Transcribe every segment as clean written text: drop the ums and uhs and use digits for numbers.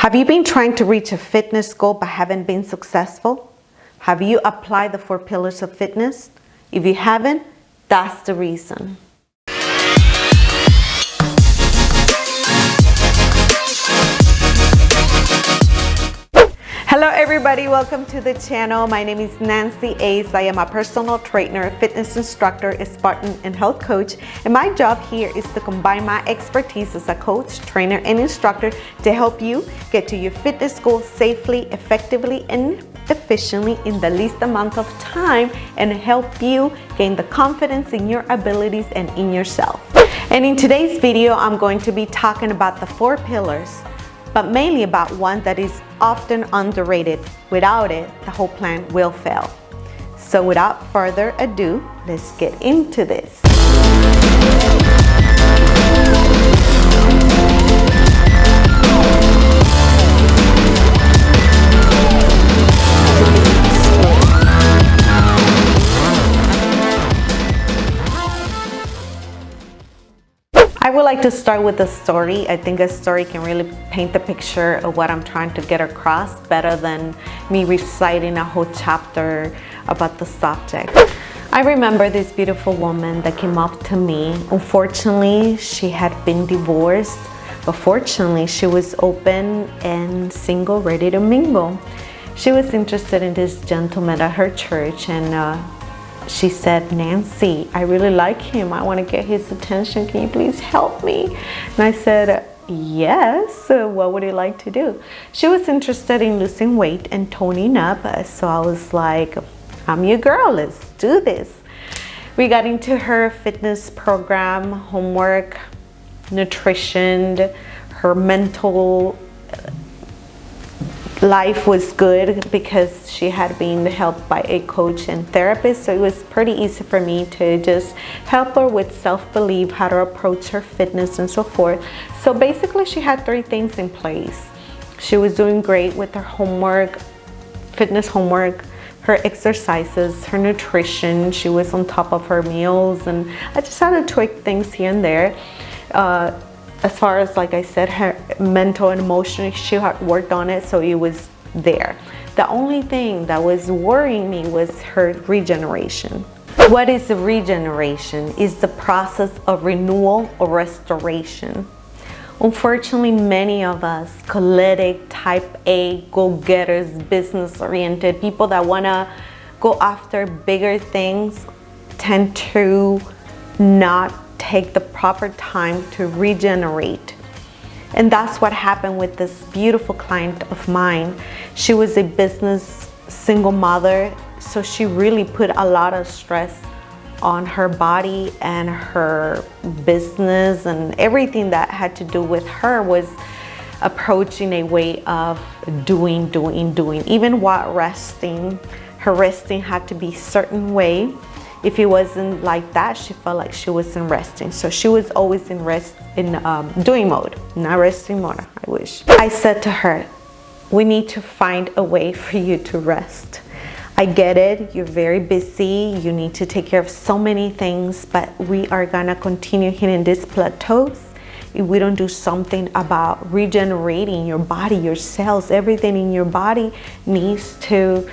Have you been trying to reach a fitness goal but haven't been successful? Have you applied the 4 pillars of fitness? If you haven't, that's the reason. Hello everybody, welcome to the channel. My name is Nancy Ace. I am a personal trainer, fitness instructor, Spartan, and health coach. And my job here is to combine my expertise as a coach, trainer, and instructor to help you get to your fitness goals safely, effectively, and efficiently in the least amount of time, and help you gain the confidence in your abilities and in yourself. And in today's video, I'm going to be talking about the 4 pillars, but mainly about one that is often underrated. Without it, the whole plan will fail. So without further ado, let's get into this. I would like to start with a story. I think a story can really paint the picture of what I'm trying to get across better than me reciting a whole chapter about the subject. I remember this beautiful woman that came up to me. Unfortunately, she had been divorced, but fortunately, she was open and single, ready to mingle. She was interested in this gentleman at her church, and she said, "Nancy, I really like him. I want to get his attention. Can you please help me?" And I said, "Yes, what would you like to do?" She was interested in losing weight and toning up. So I was like, "I'm your girl, let's do this." We got into her fitness program, homework, nutrition, her mental life was good because she had been helped by a coach and therapist, so it was pretty easy for me to just help her with self-belief, how to approach her fitness and so forth. So basically she had 3 things in place. She was doing great with her homework, fitness homework, her exercises, her nutrition. She was on top of her meals, and I just had to tweak things here and there. As far as, like I said, her mental and emotional, she had worked on it, so it was there. The only thing that was worrying me was her regeneration. What is regeneration? It's the process of renewal or restoration. Unfortunately, many of us, choletic, type A, go-getters, business-oriented, people that want to go after bigger things, tend to not take the proper time to regenerate. And that's what happened with this beautiful client of mine. She was a business single mother, so she really put a lot of stress on her body and her business, and everything that had to do with her was approaching a way of doing. Even while resting, her resting had to be a certain way. If it wasn't like that, she felt like she wasn't resting. So she was always in doing mode, not resting mode, I wish. I said to her, "We need to find a way for you to rest. I get it, you're very busy, you need to take care of so many things, but we are gonna continue hitting these plateaus if we don't do something about regenerating your body, your cells, everything in your body needs to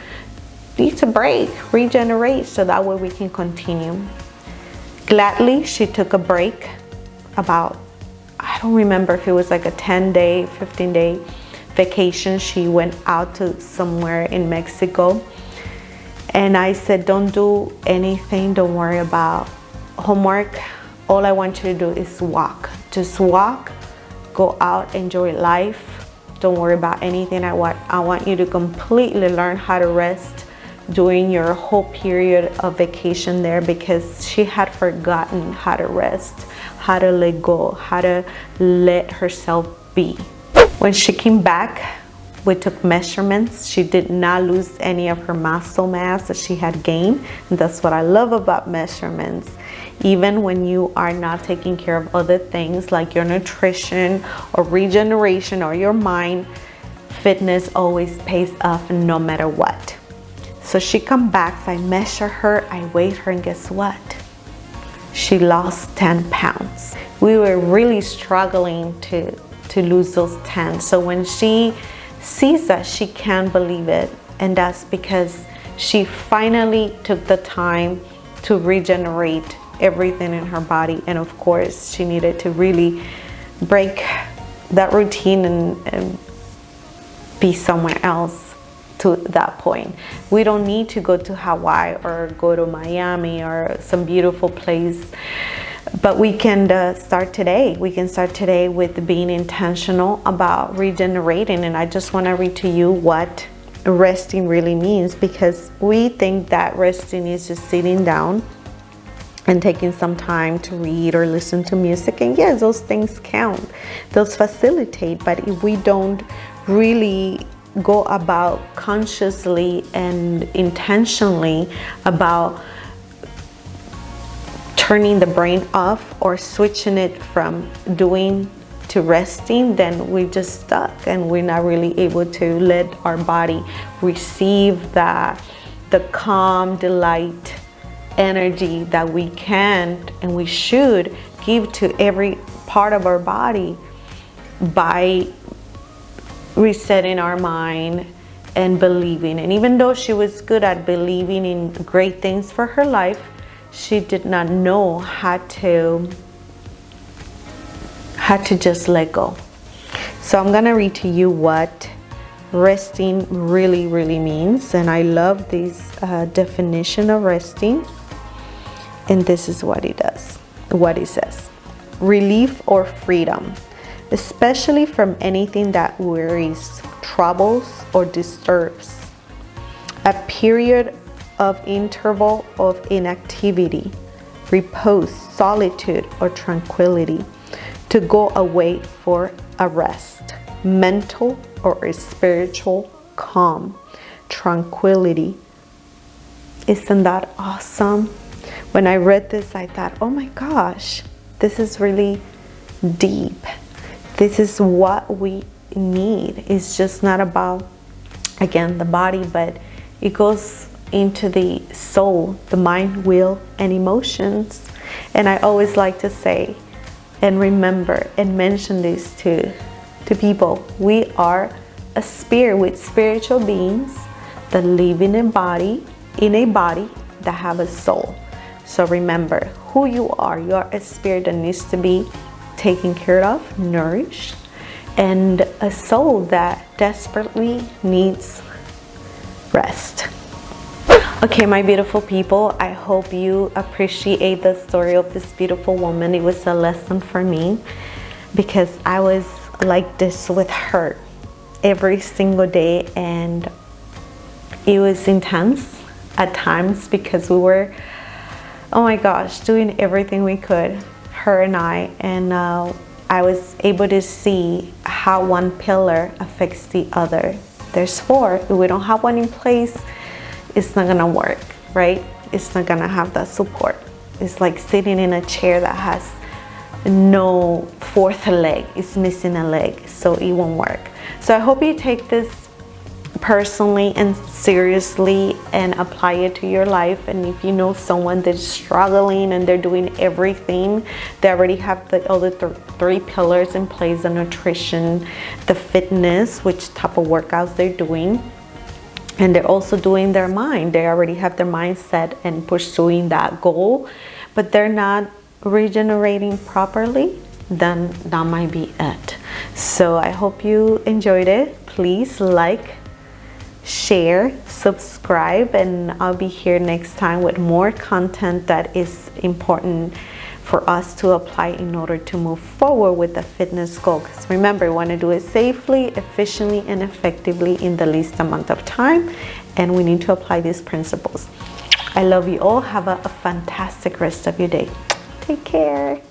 break, regenerate, so that way we can continue." Gladly, she took a break about, I don't remember if it was like a 10-day, 15-day vacation. She went out to somewhere in Mexico. And I said, "Don't do anything, don't worry about homework. All I want you to do is walk. Just walk, go out, enjoy life. Don't worry about anything. I want you to completely learn how to rest during your whole period of vacation there," because she had forgotten how to rest, how to let go, how to let herself be. When she came back, we took measurements. She did not lose any of her muscle mass that she had gained. And that's what I love about measurements. Even when you are not taking care of other things like your nutrition or regeneration or your mind, fitness always pays off no matter what. So she come back, I measure her, I weigh her, and guess what? She lost 10 pounds. We were really struggling to to lose those 10. So when she sees that, she can't believe it. And that's because she finally took the time to regenerate everything in her body. And of course, she needed to really break that routine and be somewhere else to that point. We don't need to go to Hawaii or go to Miami or some beautiful place, but we can start today. We can start today with being intentional about regenerating. And I just want to read to you what resting really means, because we think that resting is just sitting down and taking some time to read or listen to music. And yes, those things count, those facilitate, but if we don't really go about consciously and intentionally about turning the brain off or switching it from doing to resting, then we're just stuck and we're not really able to let our body receive the calm, delight, energy that we can and we should give to every part of our body by resetting our mind and believing. And even though she was good at believing in great things for her life, she did not know how to just let go. So I'm gonna read to you what resting really means. And I love this definition of resting. And this is what it does, what it says. Relief or freedom, especially from anything that worries, troubles, or disturbs. A period of interval of inactivity, repose, solitude, or tranquility. To go away for a rest, mental or spiritual calm, tranquility. Isn't that awesome? When I read this, I thought, oh my gosh, this is really deep. This is what we need. It's just not about, again, the body, but it goes into the soul, the mind, will, and emotions. And I always like to say and remember and mention this to people. We are a spirit with spiritual beings that live in a body that have a soul. So remember who you are. You are a spirit that needs to be taken care of, nourished, and a soul that desperately needs rest. Okay, my beautiful people, I hope you appreciate the story of this beautiful woman. It was a lesson for me because I was like this with her every single day, and it was intense at times because we were, oh my gosh, doing everything we could, her and I, and I was able to see how one pillar affects the other. There's four. If we don't have one in place, it's not gonna work, right? It's not gonna have that support. It's like sitting in a chair that has no fourth leg. It's missing a leg, so it won't work. So I hope you take this personally and seriously and apply it to your life. And if you know someone that's struggling and they're doing everything, they already have the other three pillars in place: the nutrition, the fitness, which type of workouts they're doing, and they're also doing their mind. They already have their mindset and pursuing that goal, but they're not regenerating properly, then that might be it. So I hope you enjoyed it. Please like, share, subscribe, and I'll be here next time with more content that is important for us to apply in order to move forward with the fitness goal. Because remember, we want to do it safely, efficiently, and effectively in the least amount of time, and we need to apply these principles. I love you all. Have a fantastic rest of your day. Take care.